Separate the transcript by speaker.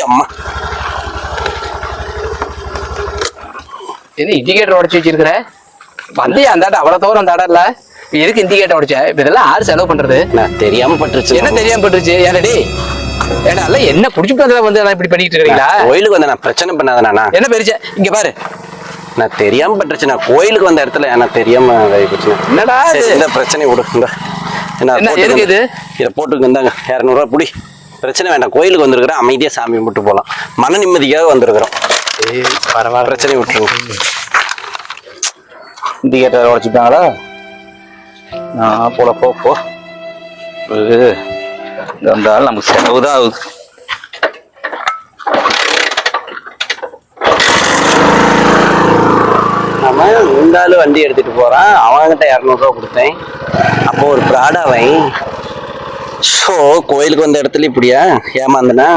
Speaker 1: அம்மா
Speaker 2: என்ன இண்டிகேட்டர் உடச்சு வச்சிருக்கிற? வந்தியா அந்த ஆட்ட அவ்வளவு தூரம் அந்த ஆடம் இல்ல எதுக்கு இண்டிகேட்டர் உடைச்ச? இப்ப இதெல்லாம் யாரு செலவு பண்றது?
Speaker 1: நான் தெரியாம பட்டுருச்சு.
Speaker 2: என்ன தெரியாம பட்டுருச்சு? ஏடா ஏடா அல்ல என்ன புடிச்சுட்டு வந்து இப்படி பண்ணிட்டு இருக்கீங்களா?
Speaker 1: கோயிலுக்கு வந்து நான் பிரச்சனை பண்ணாதானா?
Speaker 2: என்ன பெருச்ச இங்க பாரு.
Speaker 1: நான் தெரியாம பட்டுருச்சு. நான் கோயிலுக்கு வந்த இடத்துல நான் தெரியாம
Speaker 2: என்னடா
Speaker 1: இந்த பிரச்சனை விடு.
Speaker 2: என்ன எதுக்கு இது?
Speaker 1: இதை போட்டுக்கு இருந்தாங்க 200 ரூபா புடி. பிரச்சனை வேண்டாம். கோயிலுக்கு வந்திருக்கிறோம், அமைதியா சாமி கும்பிட்டு போலாம். மன நிம்மதிக்காக வந்திருக்கிறோம்.
Speaker 2: பரவாயில்ல,
Speaker 1: பிரச்சனை விட்டுருங்க.
Speaker 2: இண்டிகேட்டர் உடைச்சுட்டாங்களா? நான் போல போ இருந்தாலும் நமக்கு செலவுதான் ஆகுது.
Speaker 1: நம்ம இருந்தாலும் வண்டி எடுத்துட்டு போறான். அவன்கிட்ட 200 ரூபா கொடுத்தேன். அப்போ ஒரு ப்ராடாவை கோயிலுக்கு வந்த இடத்துல இப்படியா ஏமாந்தனா?